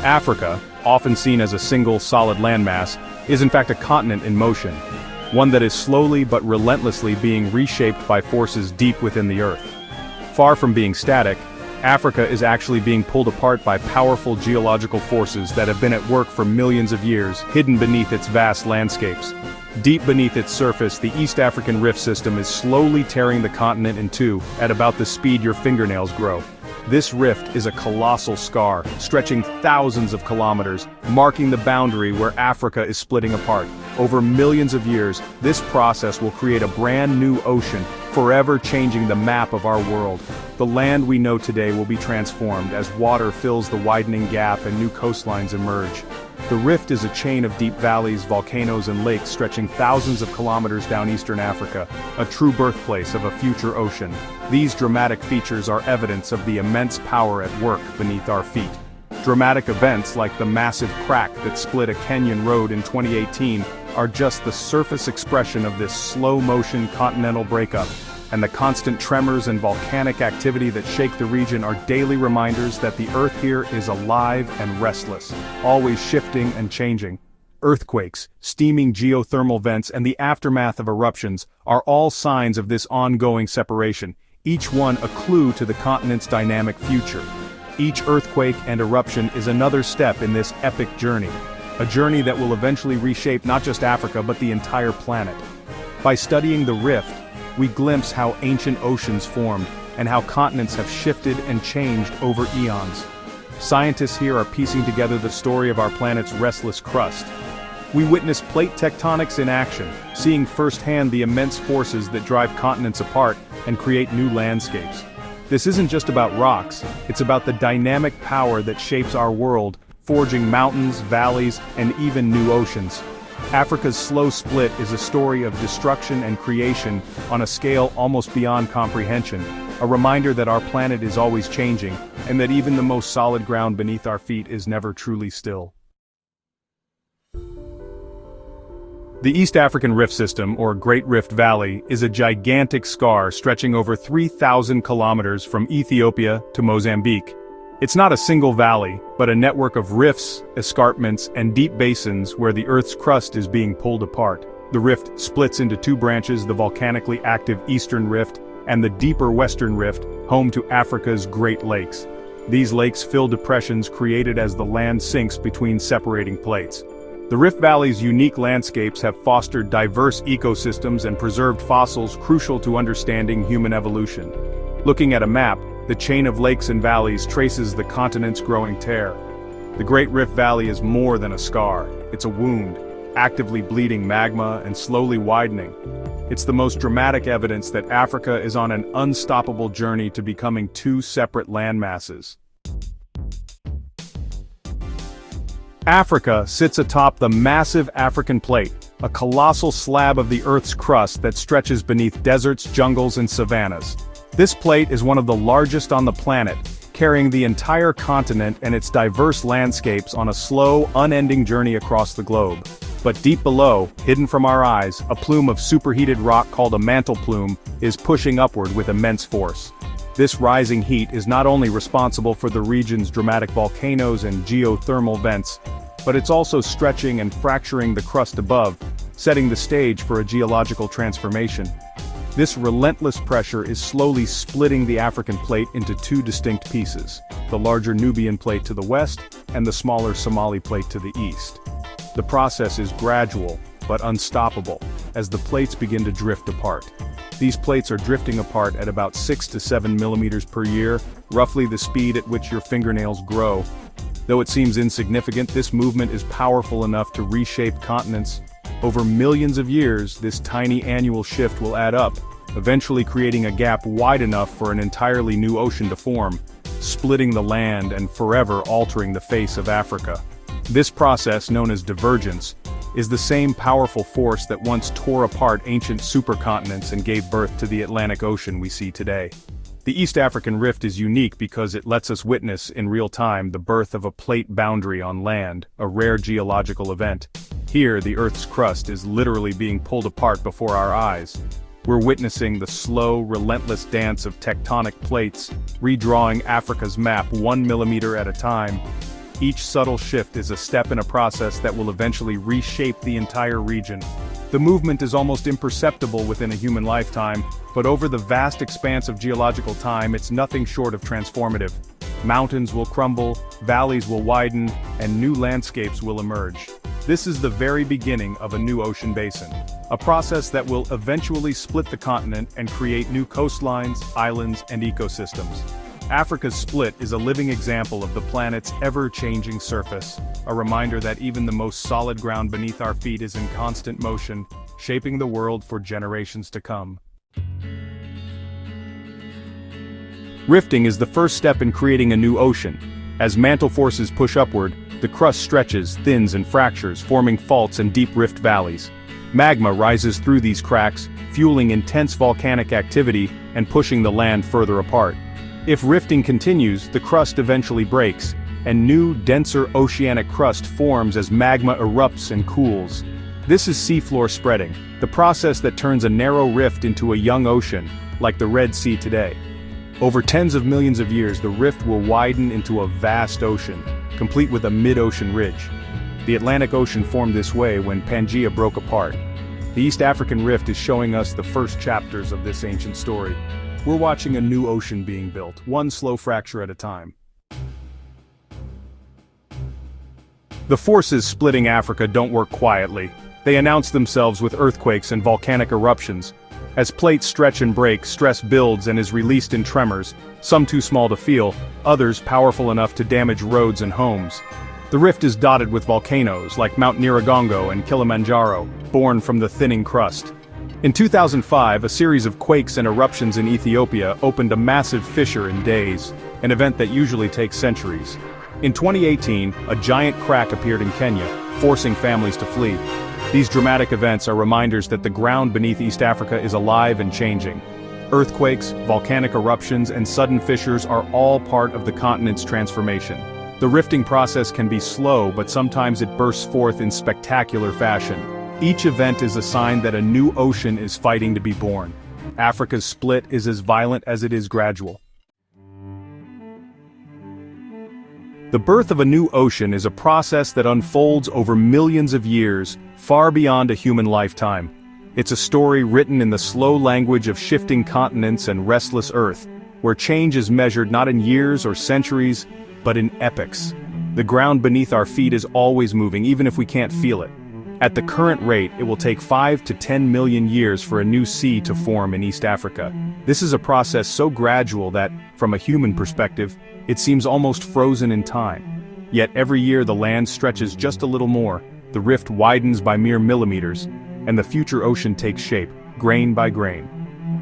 Africa, often seen as a single solid landmass, is in fact a continent in motion, one that is slowly but relentlessly being reshaped by forces deep within the Earth. Far from being static, Africa is actually being pulled apart by powerful geological forces that have been at work for millions of years, hidden beneath its vast landscapes. Deep beneath its surface, the East African Rift System is slowly tearing the continent in two, at about the speed your fingernails grow. This rift is a colossal scar, stretching thousands of kilometers, marking the boundary where Africa is splitting apart. Over millions of years, this process will create a brand new ocean, forever changing the map of our world. The land we know today will be transformed as water fills the widening gap and new coastlines emerge. The rift is a chain of deep valleys, volcanoes and lakes stretching thousands of kilometers down eastern Africa, a true birthplace of a future ocean. These dramatic features are evidence of the immense power at work beneath our feet. Dramatic events like the massive crack that split a Kenyan road in 2018 are just the surface expression of this slow-motion continental breakup, and the constant tremors and volcanic activity that shake the region are daily reminders that the Earth here is alive and restless, always shifting and changing. Earthquakes, steaming geothermal vents and the aftermath of eruptions are all signs of this ongoing separation, each one a clue to the continent's dynamic future. Each earthquake and eruption is another step in this epic journey, a journey that will eventually reshape not just Africa but the entire planet. By studying the rift, we glimpse how ancient oceans formed and how continents have shifted and changed over eons. Scientists here are piecing together the story of our planet's restless crust. We witness plate tectonics in action, seeing firsthand the immense forces that drive continents apart and create new landscapes. This isn't just about rocks, it's about the dynamic power that shapes our world, forging mountains, valleys, and even new oceans. Africa's slow split is a story of destruction and creation on a scale almost beyond comprehension, a reminder that our planet is always changing, and that even the most solid ground beneath our feet is never truly still. The East African Rift System, or Great Rift Valley, is a gigantic scar stretching over 3,000 kilometers from Ethiopia to Mozambique. It's not a single valley, but a network of rifts, escarpments, and deep basins where the Earth's crust is being pulled apart. The rift splits into two branches: the volcanically active Eastern Rift and the deeper Western Rift, home to Africa's Great Lakes. These lakes fill depressions created as the land sinks between separating plates. The Rift Valley's unique landscapes have fostered diverse ecosystems and preserved fossils crucial to understanding human evolution. Looking at a map, the chain of lakes and valleys traces the continent's growing tear. The Great Rift Valley is more than a scar, it's a wound, actively bleeding magma and slowly widening. It's the most dramatic evidence that Africa is on an unstoppable journey to becoming two separate landmasses. Africa sits atop the massive African plate, a colossal slab of the Earth's crust that stretches beneath deserts, jungles, and savannas. This plate is one of the largest on the planet, carrying the entire continent and its diverse landscapes on a slow, unending journey across the globe. But deep below, hidden from our eyes, a plume of superheated rock called a mantle plume is pushing upward with immense force. This rising heat is not only responsible for the region's dramatic volcanoes and geothermal vents, but it's also stretching and fracturing the crust above, setting the stage for a geological transformation. This relentless pressure is slowly splitting the African plate into two distinct pieces, the larger Nubian plate to the west and the smaller Somali plate to the east. The process is gradual, but unstoppable, as the plates begin to drift apart. These plates are drifting apart at about 6 to 7 millimeters per year, roughly the speed at which your fingernails grow. Though it seems insignificant, this movement is powerful enough to reshape continents. Over millions of years, this tiny annual shift will add up, eventually creating a gap wide enough for an entirely new ocean to form, splitting the land and forever altering the face of Africa. This process, known as divergence, is the same powerful force that once tore apart ancient supercontinents and gave birth to the Atlantic Ocean we see today. The East African Rift is unique because it lets us witness in real time the birth of a plate boundary on land, a rare geological event. Here, the Earth's crust is literally being pulled apart before our eyes. We're witnessing the slow, relentless dance of tectonic plates, redrawing Africa's map 1 millimeter at a time. Each subtle shift is a step in a process that will eventually reshape the entire region. The movement is almost imperceptible within a human lifetime, but over the vast expanse of geological time it's nothing short of transformative. Mountains will crumble, valleys will widen, and new landscapes will emerge. This is the very beginning of a new ocean basin, a process that will eventually split the continent and create new coastlines, islands, and ecosystems. Africa's split is a living example of the planet's ever-changing surface, a reminder that even the most solid ground beneath our feet is in constant motion, shaping the world for generations to come. Rifting is the first step in creating a new ocean. As mantle forces push upward, the crust stretches, thins, and fractures, forming faults and deep rift valleys. Magma rises through these cracks, fueling intense volcanic activity and pushing the land further apart. If rifting continues, the crust eventually breaks, and new, denser oceanic crust forms as magma erupts and cools. This is seafloor spreading, the process that turns a narrow rift into a young ocean, like the Red Sea today. Over tens of millions of years, the rift will widen into a vast ocean, complete with a mid-ocean ridge. The Atlantic Ocean formed this way when Pangaea broke apart. The East African Rift is showing us the first chapters of this ancient story. We're watching a new ocean being built, one slow fracture at a time. The forces splitting Africa don't work quietly. They announce themselves with earthquakes and volcanic eruptions. As plates stretch and break, stress builds and is released in tremors, some too small to feel, others powerful enough to damage roads and homes. The rift is dotted with volcanoes like Mount Nyiragongo and Kilimanjaro, born from the thinning crust. In 2005, a series of quakes and eruptions in Ethiopia opened a massive fissure in days, an event that usually takes centuries. In 2018, a giant crack appeared in Kenya, forcing families to flee. These dramatic events are reminders that the ground beneath East Africa is alive and changing. Earthquakes, volcanic eruptions, and sudden fissures are all part of the continent's transformation. The rifting process can be slow, but sometimes it bursts forth in spectacular fashion. Each event is a sign that a new ocean is fighting to be born. Africa's split is as violent as it is gradual. The birth of a new ocean is a process that unfolds over millions of years, far beyond a human lifetime. It's a story written in the slow language of shifting continents and restless Earth, where change is measured not in years or centuries, but in epochs. The ground beneath our feet is always moving, even if we can't feel it. At the current rate, it will take 5 to 10 million years for a new sea to form in East Africa. This is a process so gradual that, from a human perspective, it seems almost frozen in time. Yet every year the land stretches just a little more, the rift widens by mere millimeters, and the future ocean takes shape, grain by grain.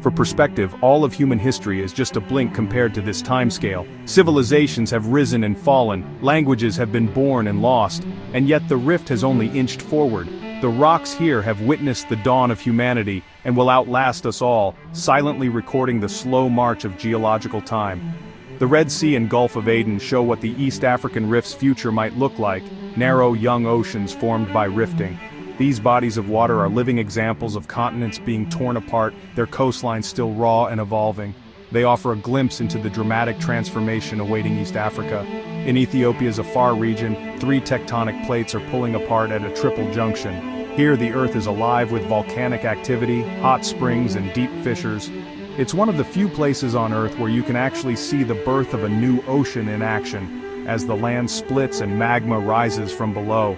For perspective, all of human history is just a blink compared to this timescale. Civilizations have risen and fallen, languages have been born and lost, and yet the rift has only inched forward. The rocks here have witnessed the dawn of humanity and will outlast us all, silently recording the slow march of geological time. The Red Sea and Gulf of Aden show what the East African Rift's future might look like, narrow young oceans formed by rifting. These bodies of water are living examples of continents being torn apart, their coastlines still raw and evolving. They offer a glimpse into the dramatic transformation awaiting East Africa. In Ethiopia's Afar region, 3 tectonic plates are pulling apart at a triple junction. Here the Earth is alive with volcanic activity, hot springs, and deep fissures. It's one of the few places on Earth where you can actually see the birth of a new ocean in action, as the land splits and magma rises from below.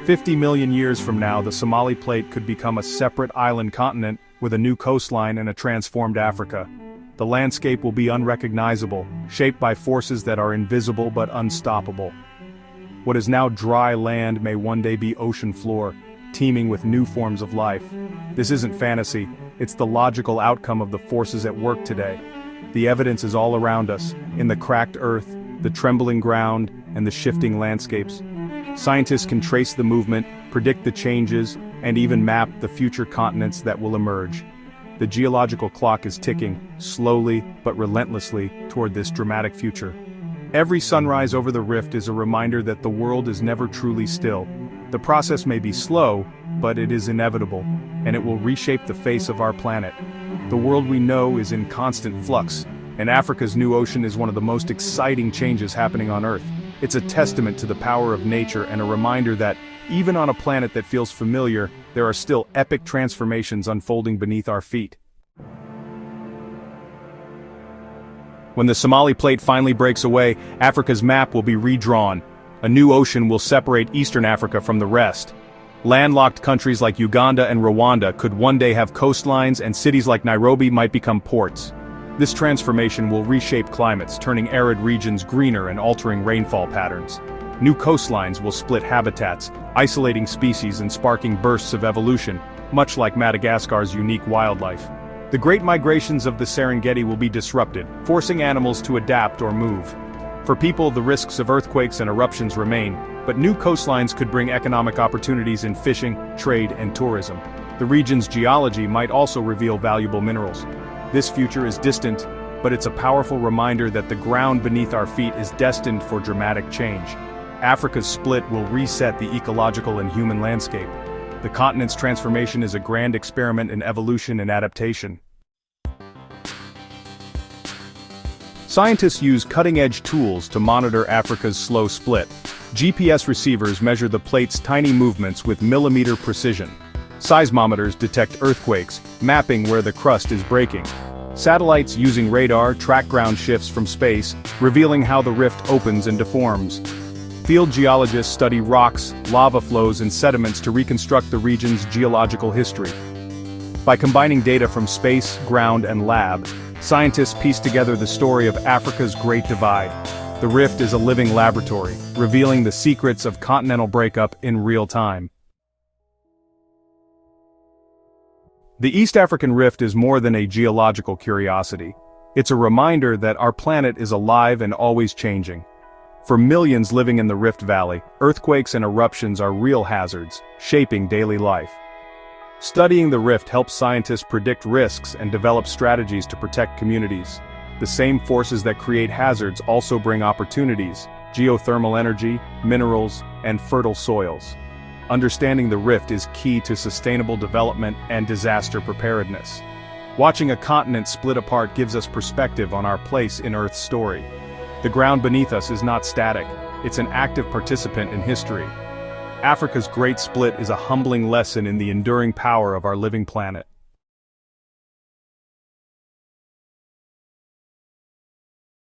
50 million years from now, the Somali plate could become a separate island continent with a new coastline and a transformed Africa. The landscape will be unrecognizable, shaped by forces that are invisible but unstoppable. What is now dry land may one day be ocean floor, teeming with new forms of life. This isn't fantasy, it's the logical outcome of the forces at work today. The evidence is all around us, in the cracked earth, the trembling ground, and the shifting landscapes. Scientists can trace the movement, predict the changes, and even map the future continents that will emerge. The geological clock is ticking, slowly but relentlessly, toward this dramatic future. Every sunrise over the rift is a reminder that the world is never truly still. The process may be slow, but it is inevitable, and it will reshape the face of our planet. The world we know is in constant flux, and Africa's new ocean is one of the most exciting changes happening on Earth. It's a testament to the power of nature and a reminder that, even on a planet that feels familiar, there are still epic transformations unfolding beneath our feet. When the Somali plate finally breaks away, Africa's map will be redrawn. A new ocean will separate Eastern Africa from the rest. Landlocked countries like Uganda and Rwanda could one day have coastlines, and cities like Nairobi might become ports. This transformation will reshape climates, turning arid regions greener and altering rainfall patterns. New coastlines will split habitats, isolating species and sparking bursts of evolution, much like Madagascar's unique wildlife. The great migrations of the Serengeti will be disrupted, forcing animals to adapt or move. For people, the risks of earthquakes and eruptions remain, but new coastlines could bring economic opportunities in fishing, trade, and tourism. The region's geology might also reveal valuable minerals. This future is distant, but it's a powerful reminder that the ground beneath our feet is destined for dramatic change. Africa's split will reset the ecological and human landscape. The continent's transformation is a grand experiment in evolution and adaptation. Scientists use cutting-edge tools to monitor Africa's slow split. GPS receivers measure the plate's tiny movements with millimeter precision. Seismometers detect earthquakes, mapping where the crust is breaking. Satellites using radar track ground shifts from space, revealing how the rift opens and deforms. Field geologists study rocks, lava flows, and sediments to reconstruct the region's geological history. By combining data from space, ground, and lab, scientists piece together the story of Africa's Great Divide. The rift is a living laboratory, revealing the secrets of continental breakup in real time. The East African Rift is more than a geological curiosity. It's a reminder that our planet is alive and always changing. For millions living in the Rift Valley, earthquakes and eruptions are real hazards, shaping daily life. Studying the rift helps scientists predict risks and develop strategies to protect communities. The same forces that create hazards also bring opportunities: geothermal energy, minerals, and fertile soils. Understanding the rift is key to sustainable development and disaster preparedness. Watching a continent split apart gives us perspective on our place in Earth's story. The ground beneath us is not static, it's an active participant in history. Africa's Great Split is a humbling lesson in the enduring power of our living planet.